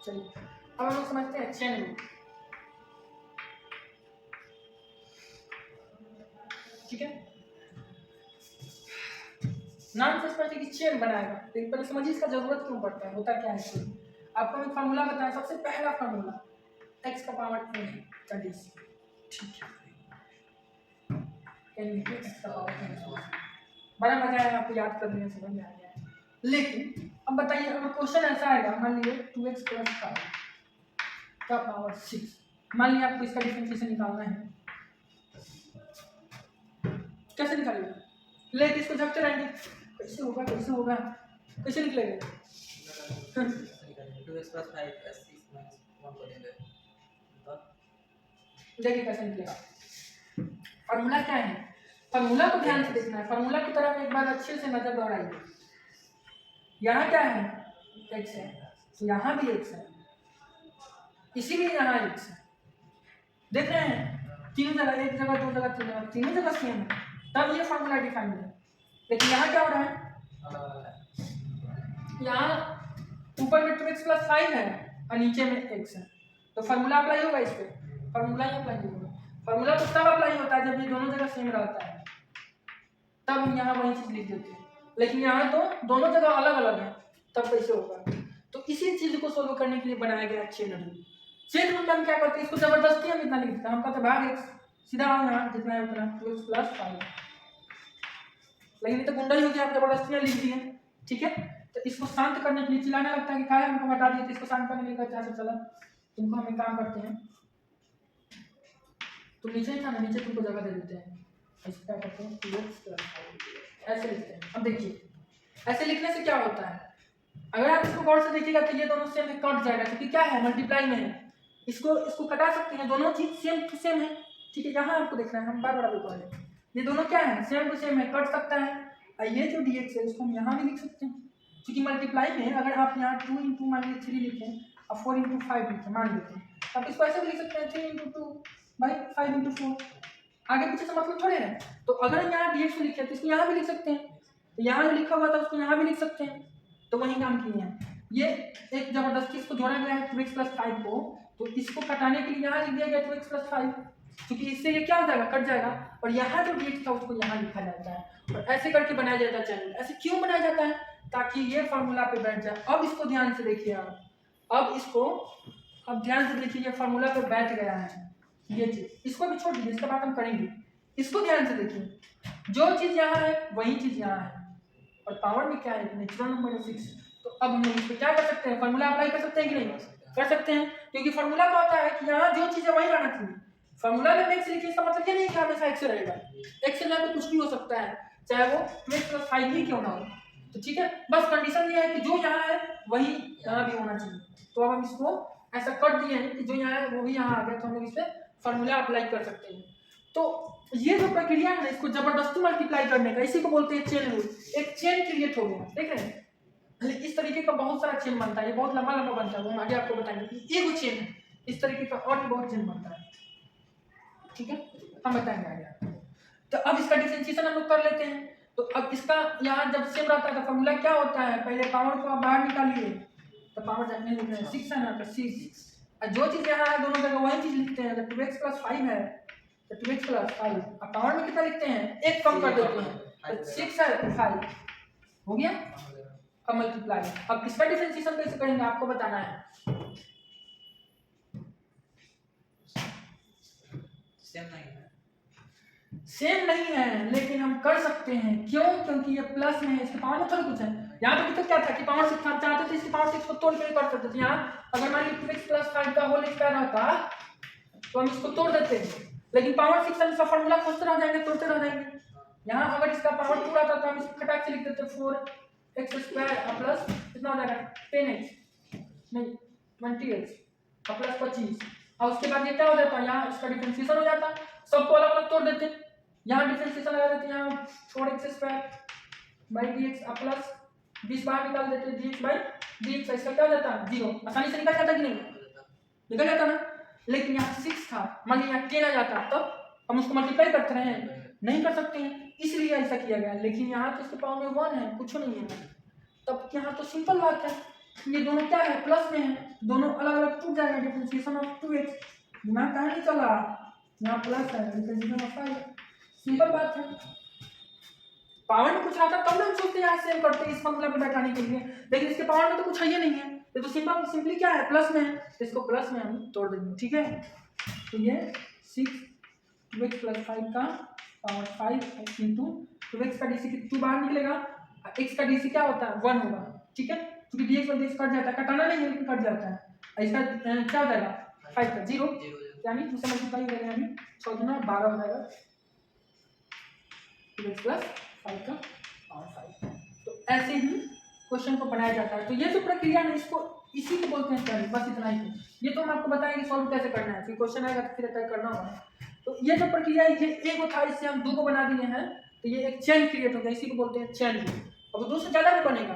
चलिए अब हम लोग समझते हैं चेन रूल। ठीक है, नाम से स्पष्ट है कि चेन बनाएगा, लेकिन पहले समझिए इसका जरूरत क्यों पड़ता है, होता क्या है चेन। आपको एक फार्मूला बताया, सबसे पहला फार्मूला x का पावर n है, दैट इज ठीक है n x का पावर n। बड़ा मजा आया आपको याद करने में, समझ में आ गया है। लेकिन अब बताइए अगर क्वेश्चन ऐसा आएगा, मान लीजिए 2x + 5 का पावर 6, मान लीजिए आपको इसका डिफरेंशिएशन निकालना है, कैसे निकालेगा? लेकिन इसको झपटे रहेंगे, कैसे होगा कैसे होगा, कैसे निकलेगा? 2x + 5 + 6 - 1 को देंगे तो देखिए कैसे निकलेगा। फार्मूला क्या है, फार्मूला को ध्यान से देखना है, फार्मूला की तरफ एक बार अच्छे से नजर दौड़ाइए। यहाँ क्या है, x है, तो यहाँ भी x है, इसीलिए यहाँ x है। देख रहे हैं तीनों जगह, एक जगह दो जगह तीन जगह, तीनों जगह सेम है, तब ये फार्मूला डिफाइन है। लेकिन यहाँ क्या हो रहा है, यहाँ ऊपर में 2x + 5 है और नीचे में x है, तो फार्मूला अप्लाई होगा इस पे, फार्मूला ही अप्लाई होगा। फार्मूला तो तब अप्लाई होता है जब ये दोनों जगह सेम रहता है, तब हम यहाँ वही चीज लिख देते हैं। लेकिन यहाँ तो दोनों जगह अलग अलग है, तब कैसे होगा? तो इसी चीज को सोल्व करने के लिए बनाया गया चेन रूल। चेन रूल में हम क्या करते हैं, इसको जबरदस्ती हम इतना लिख देते हैं, हम कहते हैं भाग x, सीधा आओ यहाँ जितना है उतना 2x + 5, लेकिन ये तो गुंडा ही हो गया, आप जबरदस्ती लिख दिए। ठीक है, तो इसको शांत करने के लिए चिल्लाने लगता है कि क्या है, हमको बता दिए, तो इसको शांत करने के लिए कहते हैं चला तुमको हम एक काम करते हैं, तुम नीचे ही था ना, नीचे तुमको जगह दे देते हैं, ऐसे क्या करते हैं 2x + 5 ऐसे लिखते हैं। अब देखिए ऐसे लिखने से क्या होता है, अगर आप इसको गौर से देखिएगा तो ये दोनों सेम कट जाएगा, क्योंकि क्या है मल्टीप्लाई में है, इसको कटा सकते हैं, दोनों चीज सेम टू सेम है। ठीक है, यहाँ आपको देखना है, हम बार बार बोल रहे हैं ये दोनों क्या है, सेम टू सेम है, कट सकता है। और ये जो dx है इसको हम यहाँ भी लिख सकते हैं, क्योंकि मल्टीप्लाई में अगर आप यहाँ 2 × मान लीजिए 3 लिखें और 4 × 5 लिखें मान लेते हैं, तो आप इसको ऐसे भी लिख सकते हैं 3 × 2 / 5 × 4, आगे पीछे से मतलब थोड़े है। तो अगर हम यहाँ dx को लिखे तो इसको यहाँ भी लिख सकते हैं, तो यहाँ जो लिखा हुआ था उसको यहाँ भी लिख सकते हैं, तो वही काम किए हैं। ये एक जबरदस्ती इसको जोड़ा गया है 2x + 5 को, तो इसको कटाने के लिए यहाँ लिख दिया गया 2x + 5, क्योंकि इससे ये क्या हो जाएगा, कट जाएगा, और यहाँ जो dx था उसको यहाँ लिखा जाता है, और ऐसे करके बनाया जाता है चैनल। ऐसे क्यों बनाया जाता है, ताकि ये फार्मूला पे बैठ जाए। अब इसको ध्यान से देखिए आप, अब ध्यान से देखिए, ये फार्मूला पे बैठ गया है, ये चीज इसको भी छोड़ दीजिए, इसका बात हम करेंगे। इसको ध्यान से देखिए, जो चीज यहाँ है वही चीज यहाँ है, और पावर में क्या है, नेचुरल नंबर है 6। तो अब हम लोग इस पर क्या कर सकते हैं, फार्मूला अप्लाई कर सकते हैं कि नहीं, कर सकते हैं, क्योंकि फार्मूला का होता है कि यहाँ जो चीज है वही रहना चाहिए। फार्मूला में x लिखिए, इसका मतलब ये नहीं कि हमेशा x रहेगा, x से तो कुछ भी हो सकता है, चाहे वो 2x + 5 ही क्यों ना हो। तो ठीक है, बस कंडीशन ये है कि जो यहाँ है वही यहाँ भी होना चाहिए। तो अब हम इसको ऐसा कर दिए हैं कि जो यहाँ है वो भी यहाँ आ गया, तो हम लोग इस पर फार्मूला अप्लाई कर सकते हैं। तो ये जो प्रक्रिया है इसको जबरदस्ती मल्टीप्लाई करने का, इसी को बोलते हैं चेन रूल। एक चेन क्रिएट हो गया, देख रहे हैं, इस तरीके का बहुत सारा चेन बनता है, ये बहुत लंबा लंबा बनता है, वो हम आगे आपको बताएंगे। ये वो चेन है, इस तरीके का और भी बहुत चेन बनता है। ठीक है, हम बताएंगे आगे। तो अब इसका डिफरेंशिएशन हम लोग कर लेते हैं। तो अब इसका यहाँ जब सेम रहता है तो फॉर्मूला क्या होता है, पहले पावर को आप बाहर निकालिए, तो पावर जब नहीं लिख रहे हैं 6 है ना, तो 6, और जो चीज यहाँ है दोनों जगह वही चीज लिखते हैं। जब 2x + 5 है तो 2x + 5, अब पावर में कितना लिखते हैं, एक कम कर देते हैं, तो 6 है तो 5 हो गया, अब मल्टीप्लाई। अब इसका डिफरेंशिएशन कैसे करेंगे आपको बताना है। सेम नहीं है लेकिन हम कर सकते हैं, क्यों, क्योंकि ये प्लस में है, इसके पावर में थोड़ा कुछ है। यहाँ पे दिक्कत क्या था कि पावर 6 हम चाहते थे इसकी पावर 6 को तोड़ के कर सकते थे। यहाँ अगर मान लीजिए 2x + 5 का होल स्क्वायर होता तो हम इसको तोड़ देते हैं, लेकिन पावर 6 हम इसका फॉर्मूला खोजते रह जाएंगे, तोड़ते रह जाएंगे। यहाँ अगर इसका पावर 2 आता तो हम इसको खटाक से लिख देते 4x² प्लस कितना हो जाएगा 10x नहीं 20x और प्लस 25, और उसके बाद ये क्या हो जाता है, यहाँ इसका डिफरेंशिएशन हो जाता, सबको अलग अलग तोड़ देते, यहाँ डिफरेंशिएशन लगा देते, यहाँ 4x² dx प्लस 20 बाहर निकाल देते dx/dx, इसका क्या हो जाता है 0, आसानी से निकल जाता कि नहीं, निकल जाता ना। लेकिन यहाँ 6 था, मान लीजिए यहाँ 10 आ जाता, तब हम उसको मल्टीप्लाई करते रहे, नहीं कर सकते हैं, इसलिए ऐसा किया गया। लेकिन यहाँ तो इसके पावर में 1 है, कुछ नहीं है, तब यहाँ तो सिंपल बात है, ये दोनों क्या है, प्लस में है, दोनों अलग अलग टूट जाएगा, डिफरेंशिएशन ऑफ 2x। दिमाग कहाँ नहीं चल रहा, यहाँ प्लस है, डिफरेंशिएशन ऑफ 5, सिंपल बात है। पावर में कुछ आता तब ना हम सोचते हैं यहाँ सेम करते हैं इस फॉर्मूला पे बैठाने के लिए, लेकिन इसके पावर में तो कुछ है ही नहीं है, ये तो सिंपली क्या है, प्लस में है, तो इसको प्लस में हम तोड़ देंगे, ठीक है। तो ये 6 + 5 का पावर 5 इंटू 2x का डीसी 2 बाहर निकलेगा, x का डीसी क्या होता है 1 होगा, ठीक है, क्योंकि dx और dx कट जाता है, कटाना नहीं है लेकिन कट जाता है। इसका क्या हो जाएगा 5 का 0, यानी 2 से मल्टीप्लाई हो जाएगा, यानी 6 गुना 12 हो जाएगा 2x + 5 का पावर 5। तो ऐसे ही क्वेश्चन को बनाया जाता है। तो ये जो प्रक्रिया है इसको इसी को बोलते हैं चैन, बस इतना ही। ये तो हम आपको बताएंगे सॉल्व कैसे करना है, फिर क्वेश्चन आएगा तो फिर तय करना होगा। तो ये जो प्रक्रिया है ये एक था, इससे हम 2 को बना दिए हैं, तो ये एक चेन क्रिएट हो गया, इसी को बोलते हैं चेन। अब 2 से ज़्यादा भी बनेगा